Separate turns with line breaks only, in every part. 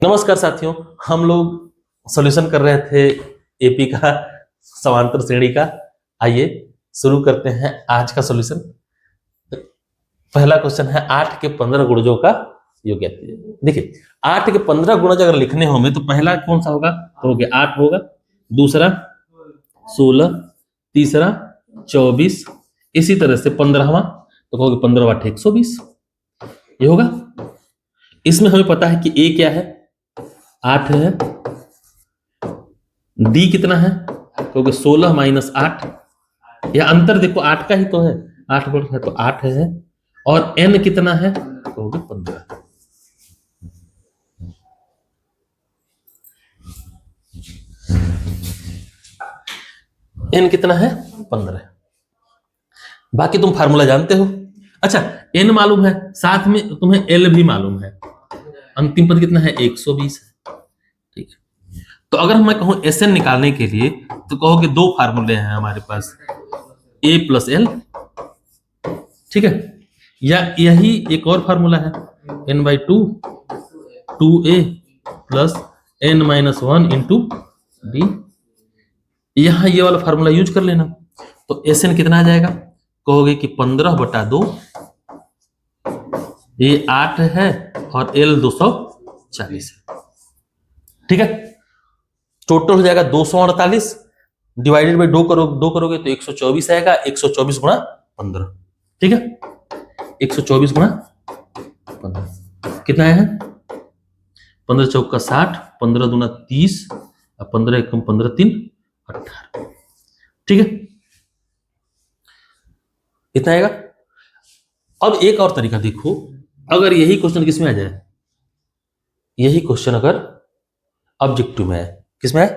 नमस्कार साथियों, हम लोग सॉल्यूशन कर रहे थे एपी का समांतर श्रेणी का। आइए शुरू करते हैं आज का सॉल्यूशन। पहला क्वेश्चन है 8 के 15 गुणजों का योग ज्ञात। देखिए 8 के 15 गुणज अगर लिखने होंगे तो पहला कौन सा होगा? तो हो गया 8 होगा, दूसरा 16, तीसरा 24, इसी तरह से 15वां तो कहोगे 15 8 120, ये होगा। इसमें हमें पता है कि ए क्या है, 8 है, डी कितना है क्योंकि 16 माइनस 8, यह अंतर देखो 8 का ही तो है, 8 बढ़ है तो 8 है, और एन कितना है कहोगे 15। एन कितना है 15। बाकी तुम फार्मूला जानते हो। अच्छा एन मालूम है, साथ में तुम्हें एल भी मालूम है, अंतिम पद कितना है 120 है। ठीक है, तो अगर मैं कहूं एस एन निकालने के लिए तो कहोगे दो फार्मूले हैं हमारे पास, ए प्लस एल, ठीक है, या यही एक और फार्मूला है n by two, 2a plus N minus 1 into d, यहां ये वाला फार्मूला यूज कर लेना। तो एस एन कितना आ जाएगा कहोगे कि 15/2, ये 8 है और एल 240 है। ठीक है, टोटल हो जाएगा 248 डिवाइडेड बाई 2 करोगे तो 124 आएगा, 124 गुणा 15। ठीक है, 124 गुणा 15 कितना है 15 चौका 60, 15 दूना 30, 15 एकम 15 3 18। ठीक है, इतना आएगा। अब एक और तरीका देखो, अगर यही क्वेश्चन किसमें आ जाए, यही क्वेश्चन अगर ऑब्जेक्टिव में है, किसमें है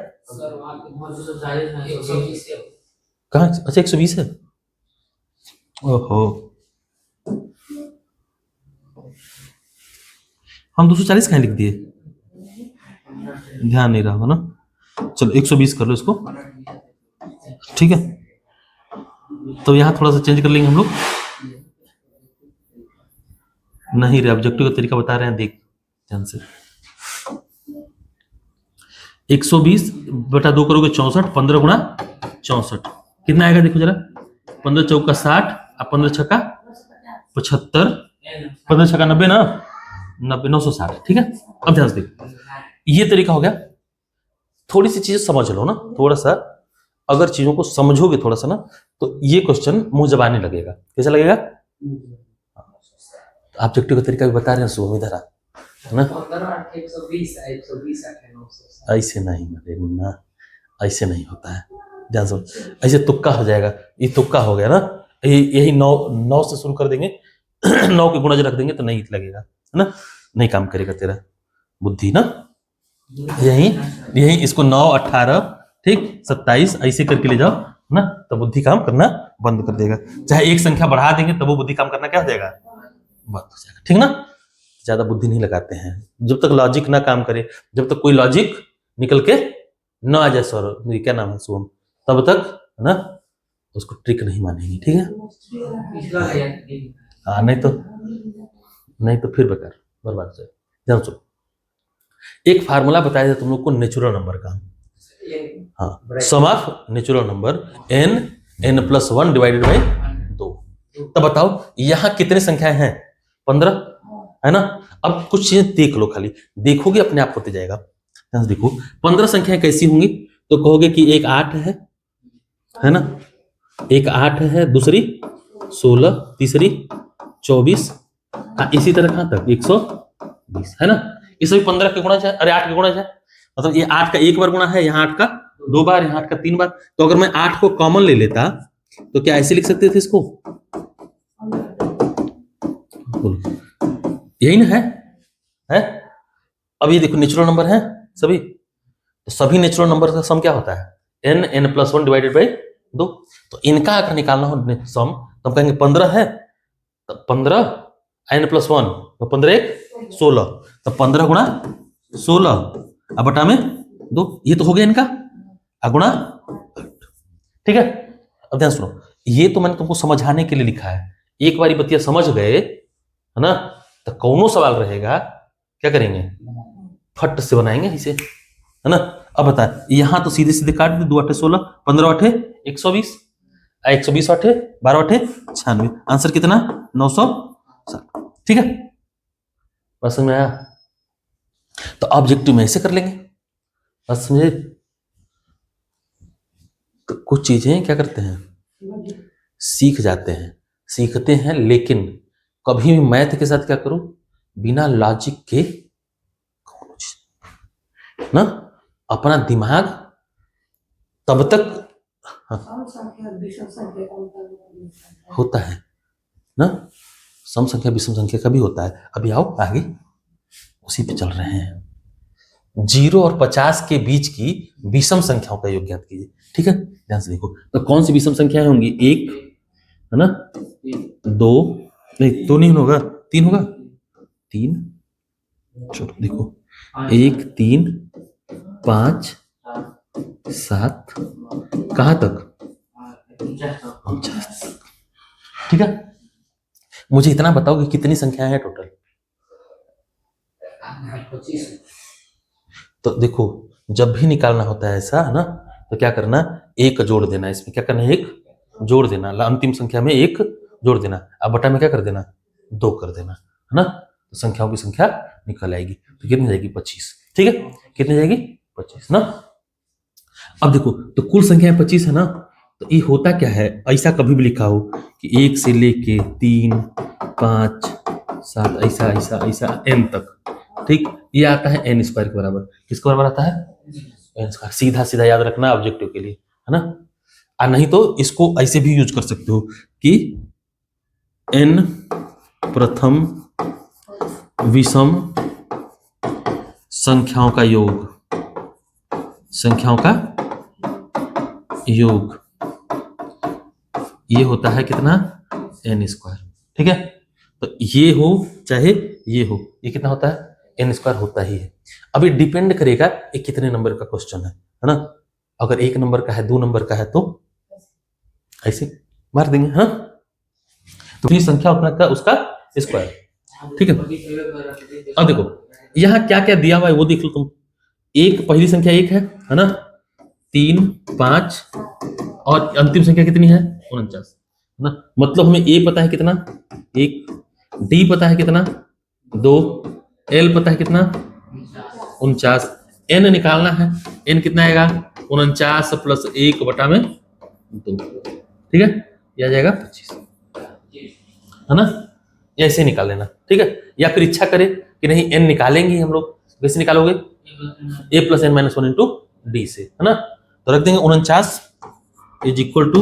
कहा? अच्छा 120 है, ओहो हम 240 कहीं लिख दिए, ध्यान नहीं रहा होगा ना। चलो 120 कर लो इसको, ठीक है। तो यहां थोड़ा सा चेंज कर लेंगे हम लोग, नहीं रे ऑब्जेक्टिव का तरीका बता रहे हैं, देख ध्यान से। 120/2 करोगे 64, 15 गुणा 64 कितना आएगा देखो जरा, 15 चौका 60, 15 छक्का 75, 15 छक्का 90 ना, 90 960। ठीक है, अब ध्यान से देखो, ये तरीका हो गया। थोड़ी सी चीजें समझ लो ना, थोड़ा सा अगर चीजों को समझोगे थोड़ा सा ना, तो ये क्वेश्चन मुंह जबाने लगेगा। कैसा लगेगा? ऑब्जेक्टिव का तरीका भी बता रहे हैं शुभम, इधर है ना। ऐसे नहीं मरे मुन्ना, ऐसे नहीं होता है, ध्यान से, ऐसे तुक्का हो जाएगा, ये तुक्का हो गया ना, यही 9 से शुरू कर देंगे 9 के गुणज रख देंगे तो नहीं लगेगा, है ना, नहीं काम करेगा तेरा बुद्धि ना। यही इसको 9 18 ठीक 27 ऐसे करके ले जाओ ना, तो बुद्धि काम करना बंद कर देगा। चाहे एक संख्या बढ़ा देंगे तब वो बुद्धि काम करना क्या हो जाएगा, बंद हो जाएगा। ठीक ना, ज्यादा बुद्धि नहीं लगाते हैं, जब तक लॉजिक ना काम करे, जब तक कोई लॉजिक निकल के न आ जाए सौरभ, क्या नाम है सोम, तब तक है ना उसको ट्रिक नहीं मानेंगे। ठीक है, हाँ नहीं तो फिर बेकार बर्बाद हो जाए। ध्यान सुनो, एक फार्मूला बताया था तुम लोग को नेचुरल नंबर का, हाँ, sum of natural number n plus 1 divided by 2। तब बताओ यहां कितने संख्याएं हैं, 15 है ना। अब कुछ चीजें देख लो, खाली देखोगे अपने आप होते जाएगा। देखो 15 संख्याएं कैसी होंगी, तो कहोगे कि एक 8 है ना, एक 8 है, दूसरी 16, तीसरी 24, इसी तरह कहां तक 120 है ना। ये सभी 15 के गुणज है, अरे 8 के गुणज है, मतलब ये 8 का एक बार गुणा है, यहाँ 8 का 2 बार, यहाँ 8 का 3 बार। तो अगर मैं 8 को कॉमन ले लेता तो क्या ऐसे लिख सकते थे इसको, यही ना है? अब ये देखो नेचुरल नंबर है सभी, तो सभी नेचुरल नंबर का सम क्या होता है n प्लस 1 डिवाइडेड बाई 2। तो इनका अगर निकालना हो सम तो हम कहेंगे 15 है तो 15 n प्लस 1 तो 15 1 16, तो 15 गुणा 16 अब बटा में 2, ये तो हो गया इनका गुणा 8। ठीक है, अब ध्यान सुनो, ये तो मैंने तुमको समझाने के लिए लिखा है, एक बारी बतिया समझ गए है ना, तो कौनो सवाल रहेगा क्या करेंगे, फट से बनाएंगे इसे, है ना। अब बता, यहां तो सीधे सीधे काट दे, 2 8 16, 15 8 120, 120 8 12 8 96, आंसर कितना 960। ठीक है, बस समझ में आया। तो ऑब्जेक्टिव में ऐसे कर लेंगे, बस समझे। तो कुछ चीजें क्या करते हैं, सीख जाते हैं, सीखते हैं, लेकिन कभी भी मैथ के साथ क्या करो, बिना लॉजिक के ना, अपना दिमाग तब तक होता है ना, सम संख्या विषम संख्या का भी होता है। अभी आओ आगे उसी पे चल रहे हैं। 0 और 50 के बीच की विषम संख्याओं का योग ज्ञात कीजिए। ठीक है, ध्यान से देखो, तो कौन सी विषम संख्याएं होंगी, 1 है ना, 2 नहीं, 2 नहीं होगा, 3 होगा, 3, चलो देखो, 1 3 5 7, कहां तक, 49। ठीक है, मुझे इतना बताओ कि कितनी संख्याएं हैं टोटल। तो देखो, जब भी निकालना होता है ऐसा, है ना, तो क्या करना, एक जोड़ देना, इसमें क्या करना है, एक जोड़ देना, अंतिम संख्या में एक जोड़ देना, अब बटा में क्या कर देना, 2 कर देना, है ना, तो संख्याओं की संख्या निकल आएगी। तो कितनी जाएगी, 25। ठीक है, कितनी जाएगी, 25 ना। अब देखो, तो कुल संख्या 25 है ना, तो ये होता क्या है, ऐसा कभी भी लिखा हो कि 1 से लेके 3 5 7 ऐसा ऐसा ऐसा n तक, ठीक, ये आता है n स्क्वायर के बराबर। किसके बराबर आता है, n स्क्वायर। सीधा सीधा याद रखना ऑब्जेक्टिव के लिए, है ना। और नहीं तो इसको ऐसे भी यूज कर सकते हो कि n प्रथम विषम संख्याओं का योग, संख्याओं का योग, ये होता है कितना, n स्क्वायर। ठीक है, तो ये हो चाहे ये हो, ये कितना होता है, n स्क्वायर होता ही है। अब ये डिपेंड करेगा ये कितने नंबर का क्वेश्चन है ना। अगर 1 नंबर का है, 2 नंबर का है, तो ऐसे मार देंगे, हाँ, तो ये संख्या उतना का उसका स्क्वायर। ठीक है, अब देखो यहाँ क्या क्या दिया हुआ है वो देख लो तुम। एक पहली संख्या 1 है ना, 3 5 और अंतिम संख्या कितनी है, 49 ना। मतलब हमें ए पता है कितना, 1, डी पता है कितना, 2, एल पता है कितना, 49, एन निकालना है, एन कितना आएगा, 49 प्लस 1 बटा में 2। ठीक है, यह आ जाएगा 25, है ना, ऐसे निकाल लेना। ठीक है, या फिर इच्छा करे कि नहीं एन निकालेंगे हम लोग, कैसे निकालोगे, A plus N minus 1 into D से, है ना। तो रख देंगे 49 is equal to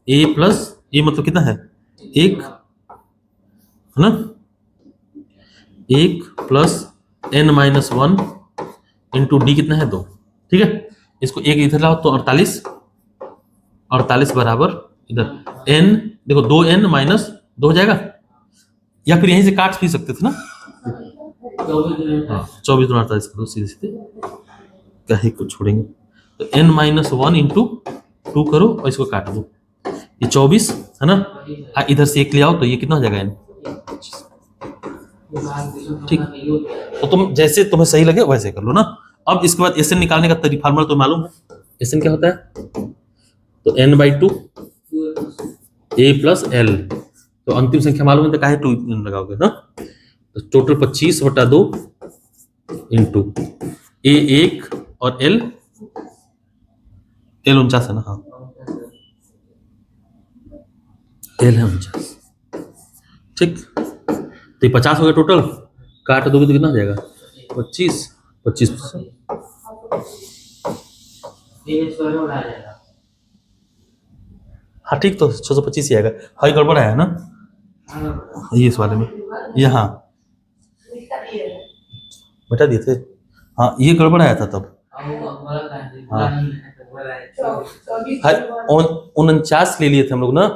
A plus, ये मतलब कितना है, 1, है ना, 1 plus N minus 1 into D कितना है, 2। ठीक है, इसको एक इधर लाओ तो 48 बराबर इधर एन, देखो 2n माइनस 2 हो जाएगा, या फिर यहीं से काट भी सकते थे ना, हाँ 24 2 48 करो सीधे सीधे, क्या ही कुछ छोड़ेंगे, तो n माइनस 1 इंटू 2 करो और इसको काट दो, ये 24 है ना, इधर से 1 ले आओ तो ये कितना हो जाएगा n। ठीक, तो तुम जैसे तुम्हें सही लगे वैसे कर लो ना। अब इसके बाद एस एन निकालने का फार्मूला तो मालूम है, एस एन क्या होता है, तो n/2 a प्लस एल, तो अंतिम संख्या मालूम है तो काहे 2 लगाओगे ना, तो टोटल 25/2 इंटू ए 1 और एल 49 है ना, हाँ एल है 49। ठीक, तो 50 हो गया टोटल, काट दोगे तो कितना हो जाएगा, 25 हाँ ठीक, तो 625 ही आएगा। हाई गड़बड़ आया ना ये इस वाले में, यहाँ बता दिए थे, हाँ ये गड़बड़ आया था तब, हाँ 49 ले लिए थे हम लोग ना,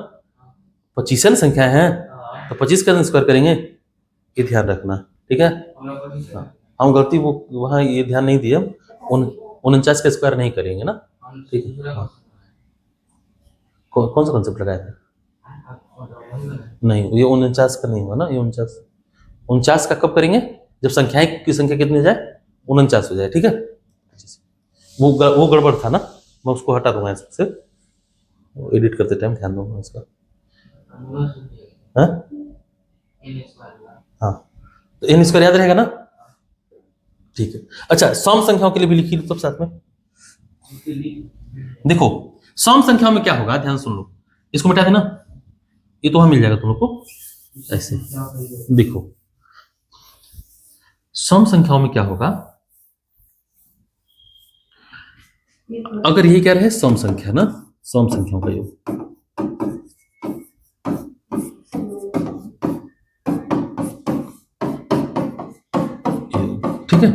25 है संख्या है, तो 25 का स्क्वायर करेंगे, ये ध्यान रखना। ठीक है, हम गलती वो वहाँ ये ध्यान नहीं दिया, 49 का स्क्वायर नहीं करेंगे ना। ठीक है, हाँ। कौन सा कॉन्सेप्ट लगाया था, नहीं ये 49 का नहीं हुआ ना, ये 49 का कब करेंगे, जब संख्याएं की संख्या कितनी जाए, 49 हो जाए, ठीक है। वो गड़बड़ था ना, मैं उसको हटा दूंगा इससे, एडिट करते टाइम ध्यान दूंगा इसका। हाँ हाँ, तो n स्क्वायर याद रहेगा ना, ठीक है। अच्छा, सम संख्याओं के लिए भी लिखी तब साथ में। देखो सम संख्याओं में क्या होगा, ध्यान सुन लो, इसको मिटा देना, ये तो वहां मिल जाएगा तुम लोग को ऐसे। देखो सम संख्याओं में क्या होगा, अगर यही क्या रहे सम संख्या ना, सम संख्याओं का योग, ठीक है,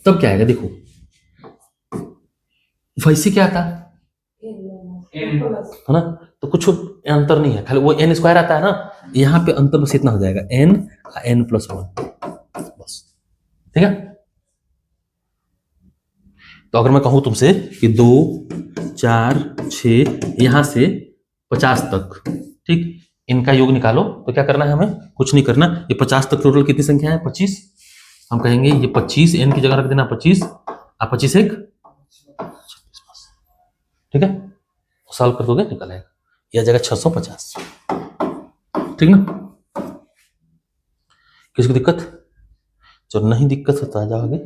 तब क्या आएगा देखो, वैसे क्या आता है ना, तो कुछ अंतर नहीं है, खाली वो n स्क्वायर आता है ना, यहाँ पे अंतर बस इतना हो जाएगा, n प्लस 1 बस, ठीक है। तो अगर मैं कहूं तुमसे कि 2 4 6 यहां से 50 तक, ठीक, इनका योग निकालो, तो क्या करना है हमें, कुछ नहीं करना, ये 50 तक टोटल कितनी संख्या है, 25, हम कहेंगे ये 25 n की जगह रख देना 25, आप 25 एक 26, ठीक है, सॉल्व कर दोगे निकल आएगा, यह जगह 650, ठीक ना। किसको दिक्कत, जो नहीं दिक्कत होता आ जाओगे।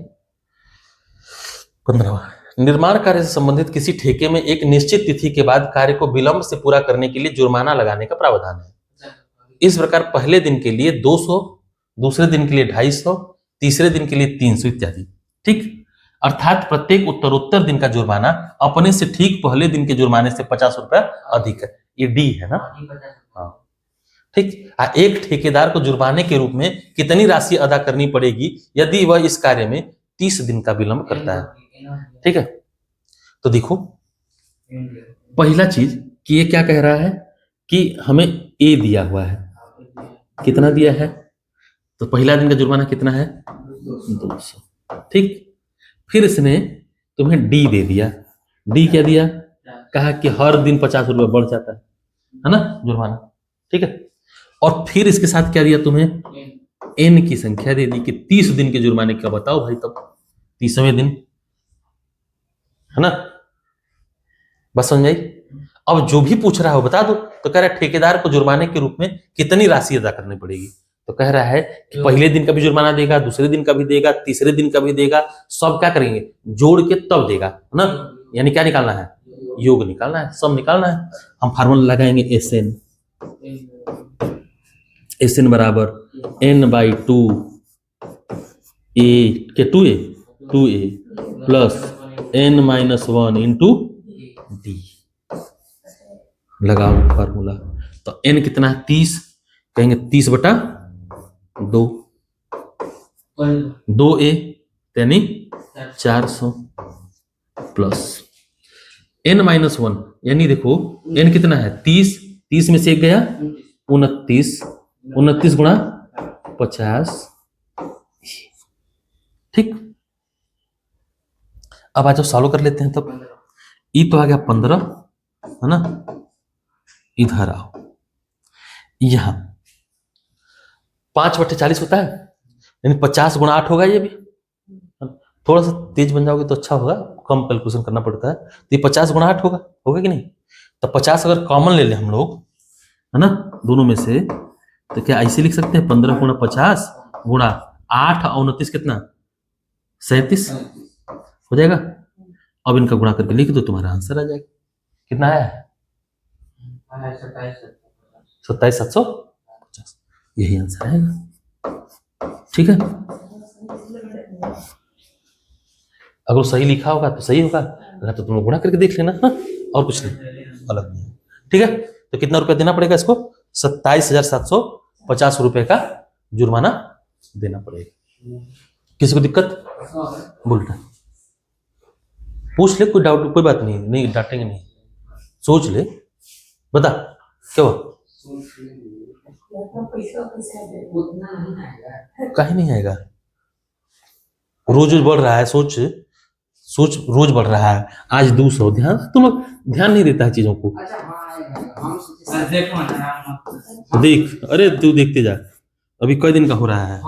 15वां, निर्माण कार्य से संबंधित किसी ठेके में एक निश्चित तिथि के बाद कार्य को विलंब से पूरा करने के लिए जुर्माना लगाने का प्रावधान है। इस प्रकार पहले दिन के लिए 200, दूसरे दिन के लिए 250, तीसरे दिन के लिए 300 इत्यादि, ठीक। अर्थात प्रत्येक उत्तरोत्तर दिन का जुर्माना अपने से ठीक पहले दिन के जुर्माने से 50 रुपया अधिक है, ये डी है ना, हाँ ठीक। एक ठेकेदार को जुर्माने के रूप में कितनी राशि अदा करनी पड़ेगी यदि वह इस कार्य में 30 दिन का विलंब करता है, ठीक है। तो देखो पहला चीज कि ये क्या कह रहा है कि हमें ए दिया हुआ है, कितना दिया है, तो पहला दिन का जुर्माना कितना है 200, ठीक। फिर इसने तुम्हें डी दे दिया, डी क्या दिया, कहा कि हर दिन 50 रुपये बढ़ जाता है ना जुर्माना, ठीक है। और फिर इसके साथ क्या दिया तुम्हें, एन की संख्या दे दी कि 30 दिन के जुर्माने का बताओ भाई, तब 30वें दिन है ना, बस समझ आई। अब जो भी पूछ रहा हो बता दो, तो कह रहा है ठेकेदार को जुर्माने के रूप में कितनी राशि अदा करनी पड़ेगी, तो कह रहा है कि पहले दिन का भी जुर्माना देगा, दूसरे दिन का भी देगा, तीसरे दिन का भी देगा, सब क्या करेंगे जोड़ के तब देगा, है ना। यानी क्या निकालना है, योग निकालना है, सब निकालना है। हम फार्मूला लगाएंगे एस एन बराबर n/2 a के 2a plus n-1 into D, लगाओ फार्मूला। तो n कितना है 30, कहेंगे 30/2, 2a यानी 400 प्लस n-1 यानी देखो n कितना है 30, 30 में से एक गया 29, 29 गुणा 50, ठीक। अब आज सॉल्व कर लेते हैं, तब ई तो आ गया 15 है ना, इधर आओ, यहां 5/40 होता है, यानी 50 गुणा 8 होगा, ये भी थोड़ा सा तेज बन जाओगे तो अच्छा होगा, कम कैलकुलेशन करना पड़ता है, तो ये 50 गुणा 8 होगा, होगा कि नहीं। तो 50 अगर कॉमन ले लें हम लोग, है ना, दोनों में से, तो क्या ऐसे लिख सकते हैं 15 गुणा 50 गुणा 8 और 29 कितना 37 हो जाएगा। अब इनका गुणा करके लिख दो, तुम्हारा आंसर आ जाएगा, कितना है 27,750, यही आंसर है ना, ठीक है। अगर सही लिखा होगा तो सही होगा, अगर तो तुम लोग गुणा करके देख लेना, हाँ? और कुछ नहीं, अलग नहीं, ठीक है। तो कितना रुपया देना पड़ेगा इसको, 27,750 रुपए का जुर्माना देना पड़ेगा। किसी को दिक्कत बोलना, पूछ ले, कोई डाउट, कोई बात नहीं, नहीं डांटेंगे नहीं, सोच ले, बता क्या हुआ, कहीं नहीं आएगा, रोज बढ़ रहा है, सोच सोच रोज बढ़ रहा है, आज 200, ध्यान, तुम लोग ध्यान नहीं देता है चीजों को, देख, अरे तू देखते जा, अभी कई दिन का हो रहा है,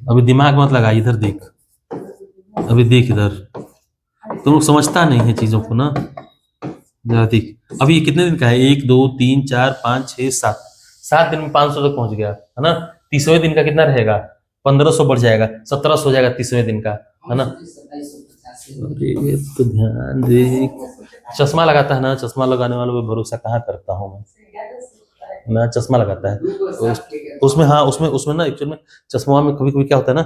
अभी दिमाग मत लगा, इधर देख, अभी देख इधर, तुम लोग समझता नहीं है चीजों को ना, जरा देख। अभी ये कितने दिन का है? 1 2 3 4 5 6 7, 7 दिन में 500 तक पहुंच गया है ना। 30वें दिन का कितना रहेगा? 1500 बढ़ जाएगा, 1700 हो जाएगा 30वें दिन का, है ना। अरे तो ध्यान दे, चश्मा लगाता है ना, चश्मा लगाने वालों पे भरोसा कहाँ करता हूँ मैं ना, चश्मा लगाता है तो उसमें, हाँ उसमें उसमें ना एक्चुअल में चश्मा में कभी कभी क्या होता है ना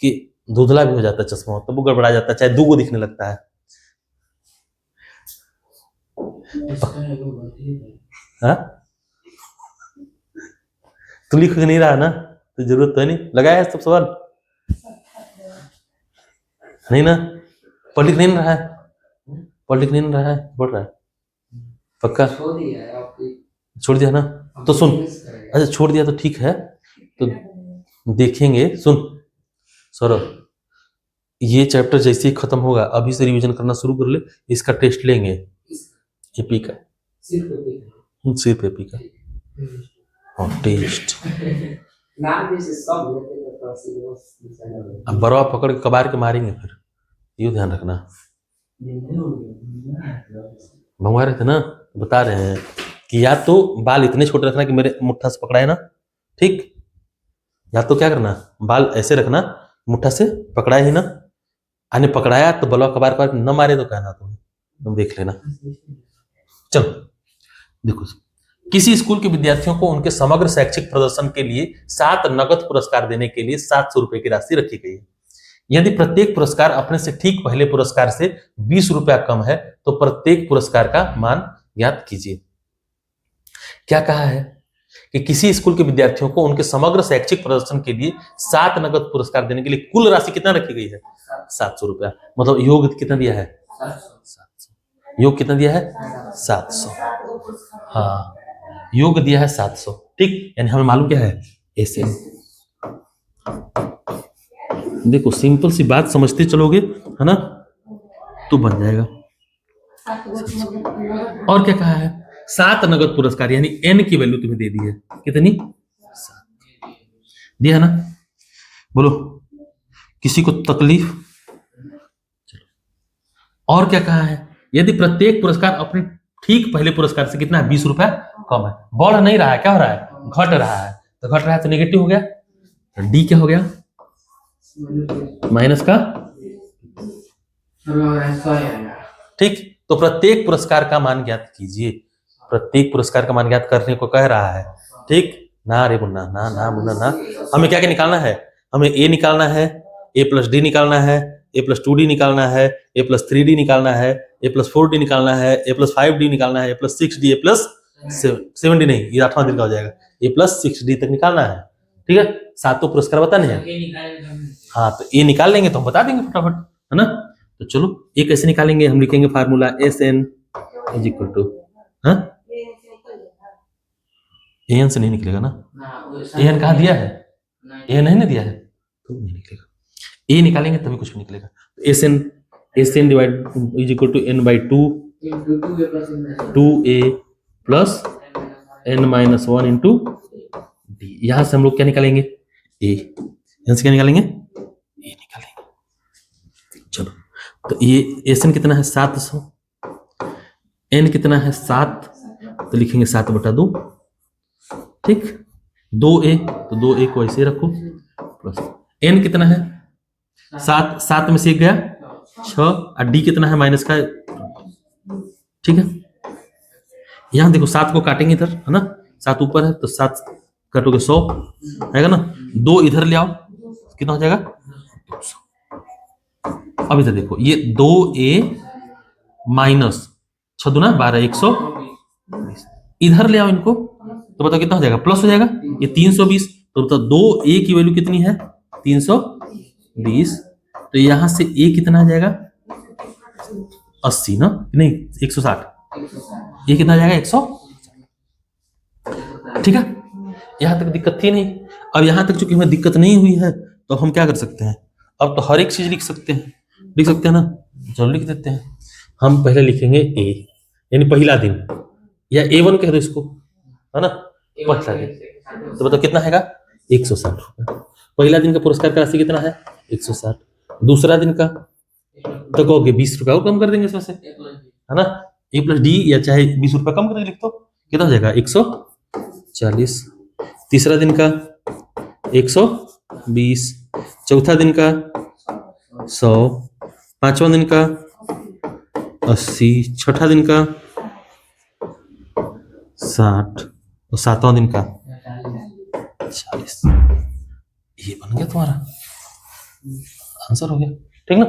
कि धुंधला भी हो जाता है चश्मा, तो वो गड़बड़ा जाता है, चाहे दो दिखने लगता है। हाँ तू लिख नहीं रहा ना, तो जरूरत तो नहीं, लगाया है सब सवाल नहीं ना, पढ़ लिख नहीं रहा है, पढ़ लिख नहीं रहा है, पढ़ रहा है पक्का? छोड़ दिया ना, तो सुन, अच्छा छोड़ दिया तो ठीक है, तो देखेंगे, सुन सौरभ, ये चैप्टर जैसे ही खत्म होगा अभी से रिवीजन करना शुरू कर ले, इसका टेस्ट लेंगे, एपी का, सिर्फ एपी का, और टेस्ट। अब बरवा पकड़ के कबार के मारेंगे फिर, ये ध्यान रखना। मंगवा रहे थे ना, बता रहे हैं कि या तो बाल इतने छोटे रखना कि मेरे मुट्ठा से पकड़ाए ना, ठीक, या तो क्या करना, बाल ऐसे रखना मुट्ठा से पकड़ाए ही ना, आने पकड़ाया तो बलवा कबार कबार न मारे तो कहना, तुम देख लेना। चलो देखो, किसी स्कूल के विद्यार्थियों को उनके समग्र शैक्षिक प्रदर्शन के लिए 7 नगद पुरस्कार देने के लिए 700 रुपए की राशि रखी गई है। यदि प्रत्येक पुरस्कार अपने से ठीक पहले पुरस्कार से 20 रुपया कम है तो प्रत्येक पुरस्कार का मान ज्ञात कीजिए। क्या कहा है कि किसी स्कूल के विद्यार्थियों को उनके समग्र शैक्षिक प्रदर्शन के लिए 7 नगद पुरस्कार देने के लिए कुल राशि कितना रखी गई है? 700 रुपया। मतलब योग कितना दिया है? 700। योग कितना दिया है? 700। हाँ योग दिया है 700, ठीक, यानी हमें मालूम क्या है? ऐसे देखो, सिंपल सी बात समझते चलोगे है ना, तो बन जाएगा। और क्या कहा है? 7 नगद पुरस्कार, यानी n की वैल्यू तुम्हें दे दी है, कितनी? 7 दिया है ना। बोलो किसी को तकलीफ? और क्या कहा है? यदि प्रत्येक पुरस्कार अपने ठीक पहले पुरस्कार से कितना है? 20 रुपया कम है। बढ़ नहीं रहा है, क्या हो रहा है? घट रहा है, तो घट रहा है तो नेगेटिव हो गया, तो डी क्या हो गया? माइनस का, ठीक। तो प्रत्येक पुरस्कार का मान ज्ञात कीजिए, प्रत्येक पुरस्कार का मान ज्ञात करने को कह रहा है, ठीक ना रे मुन्ना, ना ना मुन्ना ना। हमें क्या क्या निकालना है? हमें ए निकालना है, ए प्लस डी निकालना है, ए प्लस 2d निकालना है, ए प्लस 3d निकालना है, ए प्लस 4d निकालना है, ए प्लस 5d निकालना है, ए प्लस 6d, ए प्लस 7d नहीं, ये 8वां दिन का हो जाएगा, ए प्लस 6d तक निकालना है, ठीक है। 7 पुरस्कार बताने हैं, हाँ तो ए निकाल लेंगे तो हम बता देंगे फटाफट, है ना। तो चलो ए कैसे निकालेंगे? हम लिखेंगे formula SN is equal to, हाँ एन से नहीं निकलेगा ना, एन कहाँ दिया है? ए नहीं ना दिया है तो नहीं निकलेगा, ए निकालेंगे तभी कुछ भी निकलेगा। तो SN divide is equal to n by 2 2a plus n-1 into d. यहां से हम लोग क्या निकालेंगे? ए, यहां से क्या निकालेंगे? ए निकालेंगे। चलो तो ये SN कितना है? 700, n कितना है? 7, तो लिखेंगे 7/2, ठीक। 2a, तो 2a को ऐसे रखो, प्लस n कितना है? 7 में से 1 गया 6, और डी कितना है? माइनस का, ठीक है। यहां देखो 7 को काटेंगे इधर, है ना, 7 ऊपर है तो 7 काटोगे 100 आएगा ना, 2 इधर ले आओ, कितना हो जाएगा? 200। अब इधर देखो, ये 2a माइनस 6 दूना 12, 120, इधर ले आओ इनको, तो बताओ कितना हो जाएगा? प्लस हो जाएगा, ये 320, तो बताओ 2a की वैल्यू कितनी है? 320, तो यहां से a कितना आ जाएगा? 80 ना, नहीं 160, ये कितना आ जाएगा? 100, ठीक है। यहां तक दिक्कत थी नहीं। अब यहां तक चूंकि हमें दिक्कत नहीं हुई है तो हम क्या कर सकते हैं? अब तो हर एक चीज लिख सकते हैं, लिख सकते हैं ना, चलो लिख देते हैं। हम पहले लिखेंगे ए, यानी पहला दिन, या A1 कह दो इसको, है ना, पहला दिन। तो बताओ कितना आएगा? 160 रुपये। पहला दिन का पुरस्कार का राशि कितना है 160। दूसरा दिन का तो कहोगे 20 रुपया और कम कर देंगे इसमें से, है ना, ए प्लस डी, या चाहे 20 रुपया कम करके लिख दो, कितना हो जाएगा 140। तीसरा दिन का 120, चौथा दिन का 100, पांचवा दिन का 80, छठा दिन का 60 और सातवां दिन का 40। ये बन गया तुम्हारा आंसर, हो गया, ठीक ना,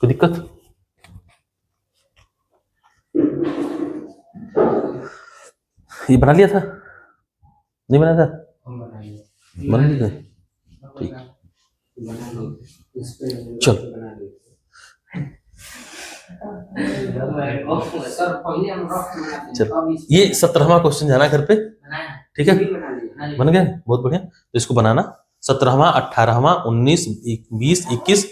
कोई दिक्कत? ये बना लिया था, नहीं बनाया था? बना लिया, ठीक, चल। चल, ये 17वां क्वेश्चन जाना घर पे, ठीक है, बन गया, बहुत बढ़िया। तो इसको बनाना 17वां, 18वां, 19, 20, 21,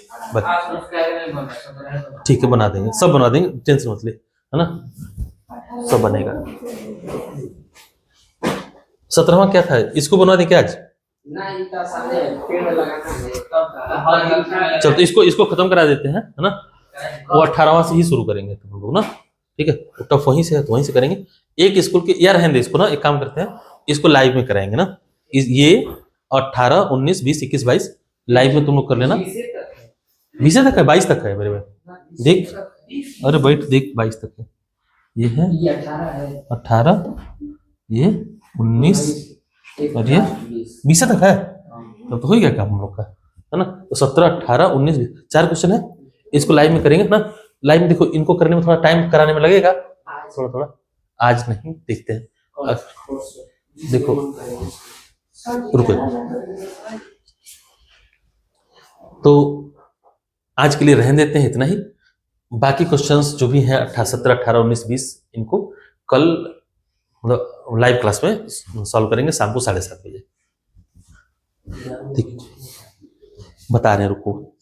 ठीक है, बना देंगे, सब बना देंगे, टेंशन मत ले, है ना, सब बनेगा। 17वां क्या था, इसको बना दें क्या आज? चल, तो इसको खत्म करा देते हैं, है ना, वो 18वां से ही शुरू करेंगे तुम लोग ना, ठीक है, तो टफ वहीं से है तो वहीं से करेंगे। एक स्कूल के यार रहने दे इसको ना, एक काम करते हैं, इसको लाइव में कराएंगे ना, ये 18, 19, 20, 21, 22 लाइव में तुम लोग कर लेना। 20 तक है, 22 तक है मेरे में, देख, अरे बैठ देख, 22 तक है, ये है 18, ये 19 और ये 20 तक है, तब तो हो गया काम हम लोग का, है ना। तो 17, 18, 19, 20 4 क्वेश्चन है, इसको लाइव में करेंगे ना। लाइव में देखो, इनको करने में थोड़ा टाइम कराने में लगेगा, थोड़ा थोड़ा, आज नहीं, देखते हैं, देखो, रुको। तो आज के लिए रहने देते हैं इतना ही, बाकी क्वेश्चंस जो भी हैं 17, 18, 19, 20 इनको कल मतलब लाइव क्लास में सॉल्व करेंगे शाम को 7:30 बजे, ठीक, बता रहे हैं, रुको।